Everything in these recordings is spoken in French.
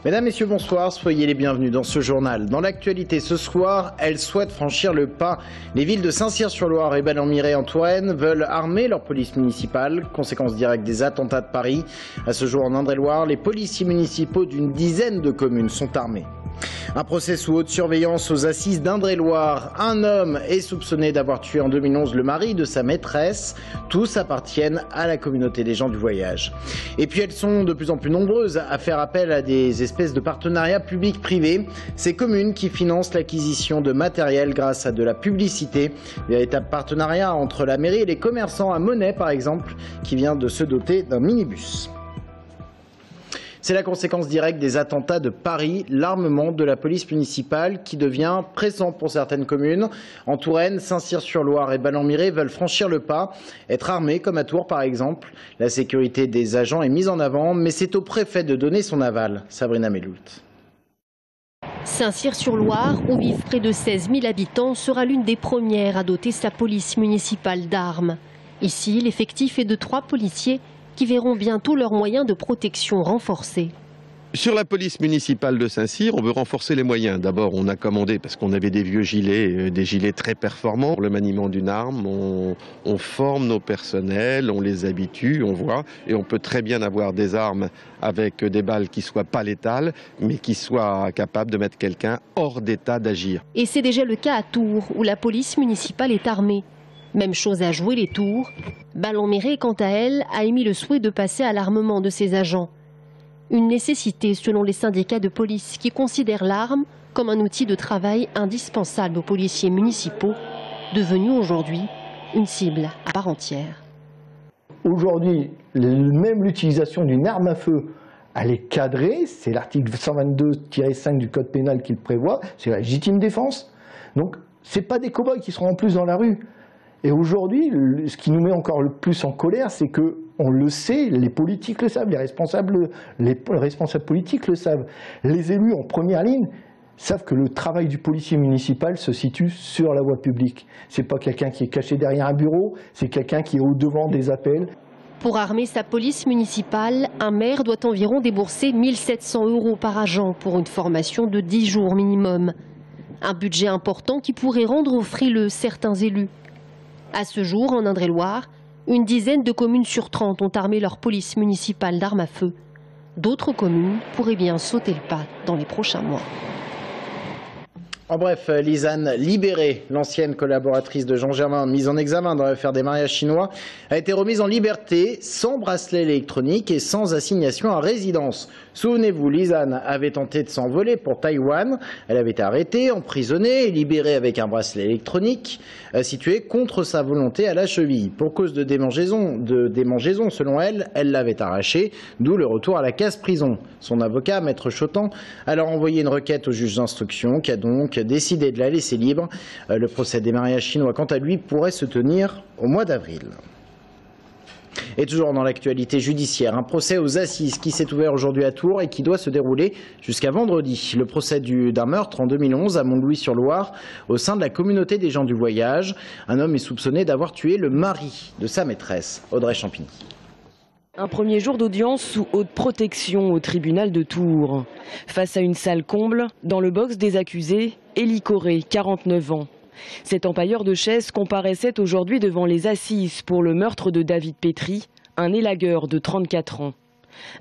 Mesdames, Messieurs, bonsoir, soyez les bienvenus dans ce journal. Dans l'actualité ce soir, elles souhaitent franchir le pas. Les villes de Saint-Cyr-sur-Loire et Bellon-Miré en Touraine veulent armer leur police municipale. Conséquence directe des attentats de Paris. À ce jour en Indre-et-Loire, les policiers municipaux d'une dizaine de communes sont armés. Un procès sous haute surveillance aux assises d'Indre-et-Loire. Un homme est soupçonné d'avoir tué en 2011 le mari de sa maîtresse. Tous appartiennent à la communauté des gens du voyage. Et puis elles sont de plus en plus nombreuses à faire appel à des espèces de partenariats publics-privés. Ces communes qui financent l'acquisition de matériel grâce à de la publicité. Véritable partenariat entre la mairie et les commerçants à Monnaie par exemple, qui vient de se doter d'un minibus. C'est la conséquence directe des attentats de Paris, l'armement de la police municipale qui devient pressant pour certaines communes. En Touraine, Saint-Cyr-sur-Loire et Bellon-Miré veulent franchir le pas, être armés comme à Tours par exemple. La sécurité des agents est mise en avant, mais c'est au préfet de donner son aval. Sabrina Meloult. Saint-Cyr-sur-Loire, où vivent près de 16 000 habitants, sera l'une des premières à doter sa police municipale d'armes. Ici, l'effectif est de 3 policiers qui verront bientôt leurs moyens de protection renforcés. Sur la police municipale de Saint-Cyr, on veut renforcer les moyens. D'abord, on a commandé, parce qu'on avait des vieux gilets, des gilets très performants. Pour le maniement d'une arme, on forme nos personnels, on les habitue, on voit. Et on peut très bien avoir des armes avec des balles qui ne soient pas létales, mais qui soient capables de mettre quelqu'un hors d'état d'agir. Et c'est déjà le cas à Tours, où la police municipale est armée. Même chose à jouer les Tours. Bellon-Miré, quant à elle, a émis le souhait de passer à l'armement de ses agents. Une nécessité selon les syndicats de police qui considèrent l'arme comme un outil de travail indispensable aux policiers municipaux, devenu aujourd'hui une cible à part entière. Aujourd'hui, même l'utilisation d'une arme à feu, elle est cadrée, c'est l'article 122-5 du code pénal qui le prévoit, c'est la légitime défense. Donc ce n'est pas des cow-boys qui seront en plus dans la rue. Et aujourd'hui, ce qui nous met encore le plus en colère, c'est que, on le sait, les politiques le savent, les responsables politiques le savent. Les élus en première ligne savent que le travail du policier municipal se situe sur la voie publique. Ce n'est pas quelqu'un qui est caché derrière un bureau, c'est quelqu'un qui est au-devant des appels. Pour armer sa police municipale, un maire doit environ débourser 1 700 € par agent pour une formation de 10 jours minimum. Un budget important qui pourrait rendre frileux certains élus. À ce jour, en Indre-et-Loire, une dizaine de communes sur 30 ont armé leur police municipale d'armes à feu. D'autres communes pourraient bien sauter le pas dans les prochains mois. En bref, Lisanne Libérée, l'ancienne collaboratrice de Jean Germain, mise en examen dans l'affaire des mariages chinois, a été remise en liberté, sans bracelet électronique et sans assignation à résidence. Souvenez-vous, Lisanne avait tenté de s'envoler pour Taïwan. Elle avait été arrêtée, emprisonnée et libérée avec un bracelet électronique situé contre sa volonté à la cheville. Pour cause de démangeaison, selon elle, elle l'avait arraché, d'où le retour à la case-prison. Son avocat, Maître Chotan, a alors envoyé une requête au juge d'instruction qui a donc décidé de la laisser libre. Le procès des mariages chinois, quant à lui, pourrait se tenir au mois d'avril. Et toujours dans l'actualité judiciaire, un procès aux assises qui s'est ouvert aujourd'hui à Tours et qui doit se dérouler jusqu'à vendredi. Le procès d'un meurtre en 2011 à Montlouis-sur-Loire au sein de la communauté des gens du voyage. Un homme est soupçonné d'avoir tué le mari de sa maîtresse, Audrey Champigny. Un premier jour d'audience sous haute protection au tribunal de Tours. Face à une salle comble, dans le box des accusés, Élie Corré, 49 ans. Cet empailleur de chaises comparaissait aujourd'hui devant les assises pour le meurtre de David Pétry, un élagueur de 34 ans.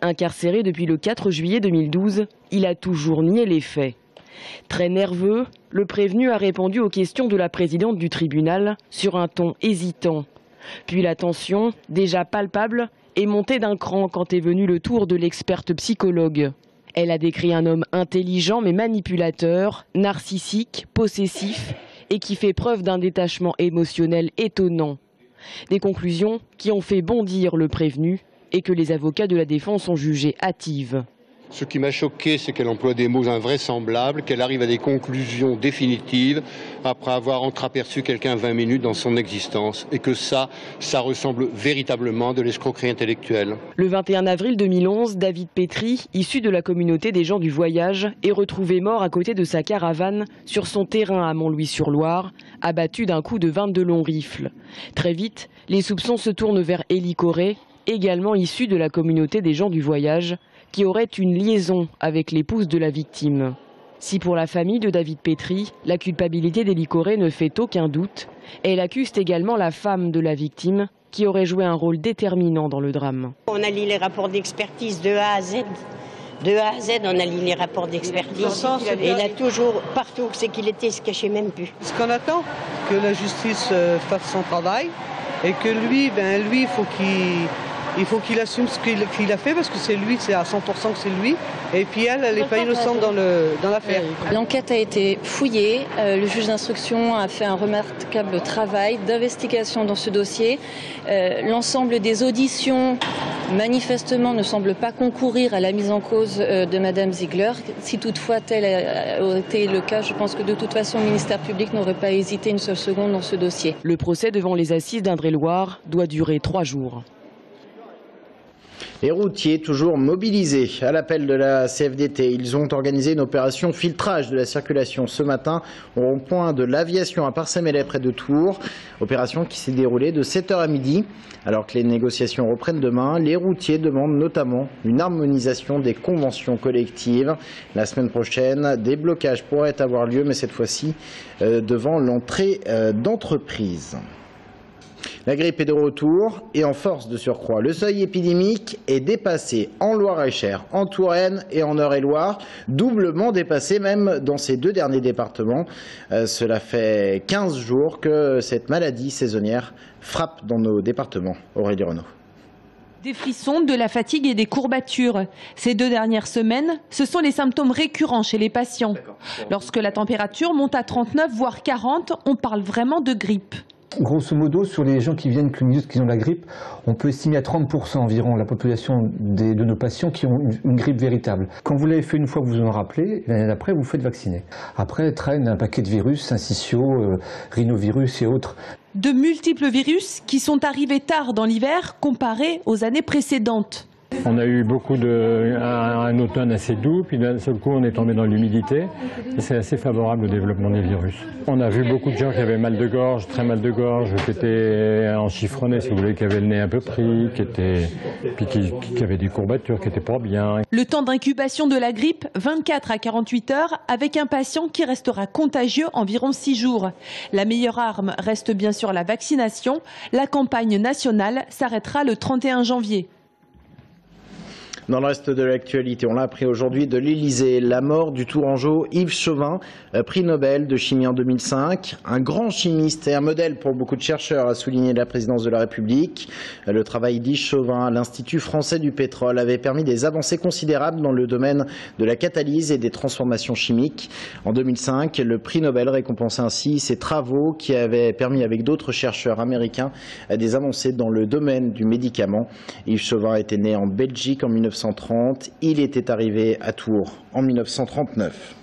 Incarcéré depuis le 4 juillet 2012, il a toujours nié les faits. Très nerveux, le prévenu a répondu aux questions de la présidente du tribunal sur un ton hésitant. Puis la tension, déjà palpable, est montée d'un cran quand est venu le tour de l'experte psychologue. Elle a décrit un homme intelligent mais manipulateur, narcissique, possessif et qui fait preuve d'un détachement émotionnel étonnant. Des conclusions qui ont fait bondir le prévenu et que les avocats de la défense ont jugées hâtives. Ce qui m'a choqué, c'est qu'elle emploie des mots invraisemblables, qu'elle arrive à des conclusions définitives après avoir entreaperçu quelqu'un 20 minutes dans son existence et que ça ressemble véritablement à de l'escroquerie intellectuelle. Le 21 avril 2011, David Pétry, issu de la communauté des gens du voyage, est retrouvé mort à côté de sa caravane sur son terrain à Montlouis-sur-Loire, abattu d'un coup de 22 longs rifles. Très vite, les soupçons se tournent vers Élie Corré, également issu de la communauté des gens du voyage, qui aurait une liaison avec l'épouse de la victime. Si pour la famille de David Petry, la culpabilité d'Élie Corré ne fait aucun doute, elle accuse également la femme de la victime qui aurait joué un rôle déterminant dans le drame. On a lu les rapports d'expertise de A à Z. De A à Z, on a lu les rapports d'expertise. Et il a toujours, partout, c'est qu'il était, il se cachait même plus. Ce qu'on attend, que la justice fasse son travail et que lui, il faut qu'il assume ce qu'il a fait parce que c'est lui, c'est à 100% que c'est lui. Et puis elle n'est pas innocente dans l'affaire. L'enquête a été fouillée. Le juge d'instruction a fait un remarquable travail d'investigation dans ce dossier. L'ensemble des auditions, manifestement, ne semble pas concourir à la mise en cause de Madame Ziegler. Si toutefois tel a été le cas, je pense que de toute façon, le ministère public n'aurait pas hésité une seule seconde dans ce dossier. Le procès devant les assises d'Indre-et-Loire doit durer 3 jours. Les routiers toujours mobilisés à l'appel de la CFDT. Ils ont organisé une opération filtrage de la circulation ce matin au rond-point de l'Aviation à Parcelles-Mélèze près de Tours. Opération qui s'est déroulée de 7h à midi. Alors que les négociations reprennent demain, les routiers demandent notamment une harmonisation des conventions collectives. La semaine prochaine, des blocages pourraient avoir lieu, mais cette fois-ci devant l'entrée d'entreprises. La grippe est de retour et en force de surcroît. Le seuil épidémique est dépassé en Loir-et-Cher, en Touraine et en Eure-et-Loire, doublement dépassé même dans ces 2 derniers départements. Cela fait 15 jours que cette maladie saisonnière frappe dans nos départements. Aurélie Renaud. Des frissons, de la fatigue et des courbatures. Ces 2 dernières semaines, ce sont les symptômes récurrents chez les patients. Lorsque la température monte à 39 voire 40, on parle vraiment de grippe. Grosso modo, sur les gens qui viennent qui ont la grippe, on peut estimer à 30% environ la population de nos patients qui ont une grippe véritable. Quand vous l'avez fait une fois, vous vous en rappelez, l'année d'après, vous faites vacciner. Après, traîne un paquet de virus, syncytiaux, rhinovirus et autres. De multiples virus qui sont arrivés tard dans l'hiver comparé aux années précédentes. On a eu un automne assez doux, puis d'un seul coup on est tombé dans l'humidité. C'est assez favorable au développement des virus. On a vu beaucoup de gens qui avaient mal de gorge, très mal de gorge, qui étaient enchiffronnés, si vous voulez, qui avaient le nez un peu pris, qui avaient des courbatures, qui n'étaient pas bien. Le temps d'incubation de la grippe, 24 à 48 heures, avec un patient qui restera contagieux environ 6 jours. La meilleure arme reste bien sûr la vaccination. La campagne nationale s'arrêtera le 31 janvier. Dans le reste de l'actualité, on l'a appris aujourd'hui de l'Élysée, la mort du Tourangeau Yves Chauvin, prix Nobel de chimie en 2005. Un grand chimiste et un modèle pour beaucoup de chercheurs, a souligné la présidence de la République. Le travail d'Yves Chauvin à l'Institut français du pétrole avait permis des avancées considérables dans le domaine de la catalyse et des transformations chimiques. En 2005, le prix Nobel récompensait ainsi ses travaux qui avaient permis avec d'autres chercheurs américains des avancées dans le domaine du médicament. Yves Chauvin était né en Belgique en 1930. Il était arrivé à Tours en 1939.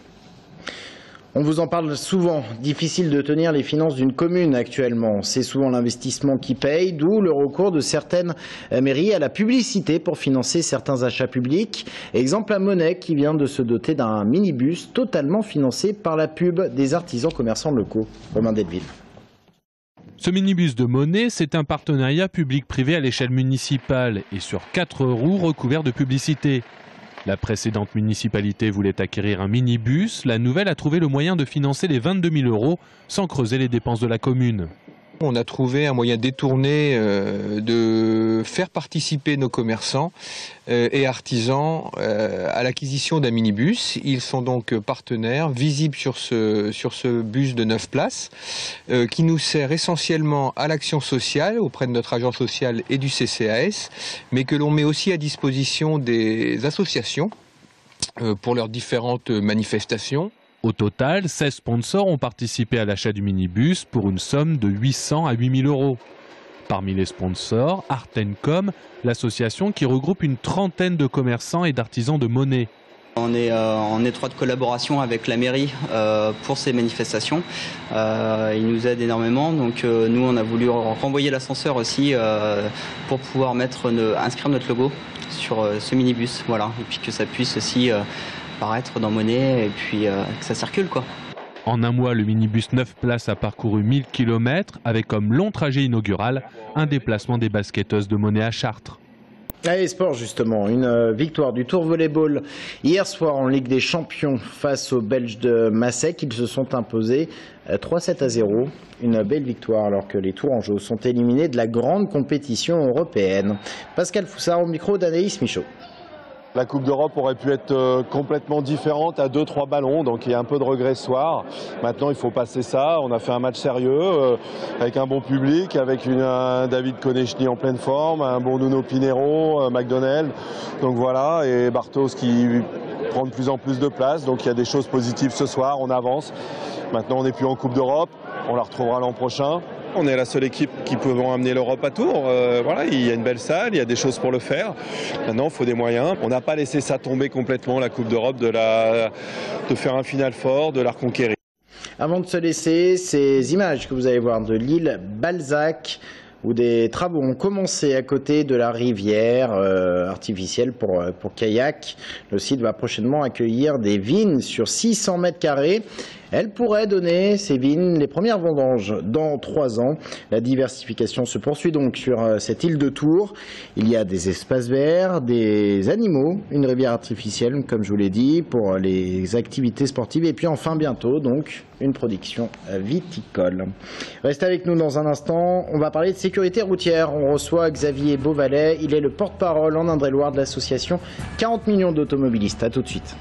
On vous en parle souvent, difficile de tenir les finances d'une commune actuellement. C'est souvent l'investissement qui paye, d'où le recours de certaines mairies à la publicité pour financer certains achats publics. Exemple à Monet qui vient de se doter d'un minibus totalement financé par la pub des artisans commerçants locaux. Romain Delville. Ce minibus de Monet, c'est un partenariat public-privé à l'échelle municipale et sur 4 roues recouverts de publicité. La précédente municipalité voulait acquérir un minibus. La nouvelle a trouvé le moyen de financer les 22 000 € sans creuser les dépenses de la commune. On a trouvé un moyen détourné de faire participer nos commerçants et artisans à l'acquisition d'un minibus. Ils sont donc partenaires, visibles sur ce bus de 9 places, qui nous sert essentiellement à l'action sociale auprès de notre agent social et du CCAS, mais que l'on met aussi à disposition des associations pour leurs différentes manifestations. Au total, 16 sponsors ont participé à l'achat du minibus pour une somme de 800 à 8 000 €. Parmi les sponsors, Artencom, l'association qui regroupe une trentaine de commerçants et d'artisans de Monet. On est en étroite collaboration avec la mairie pour ces manifestations. Ils nous aident énormément, donc nous on a voulu renvoyer l'ascenseur aussi pour pouvoir inscrire notre logo sur ce minibus, voilà, et puis que ça puisse aussi apparaître dans Monet et puis que ça circule quoi. En un mois, le minibus 9 places a parcouru 1000 km avec comme long trajet inaugural un déplacement des basketteuses de Monet à Chartres. Allez, sport justement, une victoire du Tour Volleyball hier soir en Ligue des Champions face aux Belges de Massec. Ils se sont imposés 3-7-0. Une belle victoire alors que les Tourangeaux sont éliminés de la grande compétition européenne. Pascal Foussard au micro d'Anaïs Michaud. La Coupe d'Europe aurait pu être complètement différente à 2-3 ballons, donc il y a un peu de regret ce soir. Maintenant il faut passer ça, on a fait un match sérieux, avec un bon public, avec un David Konechny en pleine forme, un bon Nuno Pinheiro, McDonnell, donc voilà, et Bartos qui prend de plus en plus de place, donc il y a des choses positives ce soir, on avance. Maintenant on n'est plus en Coupe d'Europe, on la retrouvera l'an prochain. On est la seule équipe qui peut emmener l'Europe à Tours. Voilà, il y a une belle salle, il y a des choses pour le faire. Maintenant, il faut des moyens. On n'a pas laissé ça tomber complètement, la Coupe d'Europe, de faire un final fort, de la reconquérir. Avant de se laisser, ces images que vous allez voir de l'île Balzac, où des travaux ont commencé à côté de la rivière artificielle pour kayak. Le site va prochainement accueillir des vignes sur 600 mètres carrés. Elle pourrait donner, ces vignes, les premières vendanges dans 3 ans. La diversification se poursuit donc sur cette île de Tours. Il y a des espaces verts, des animaux, une rivière artificielle, comme je vous l'ai dit, pour les activités sportives. Et puis enfin bientôt, donc, une production viticole. Restez avec nous dans un instant. On va parler de sécurité routière. On reçoit Xavier Beauvalet. Il est le porte-parole en Indre-et-Loire de l'association 40 millions d'automobilistes. À tout de suite.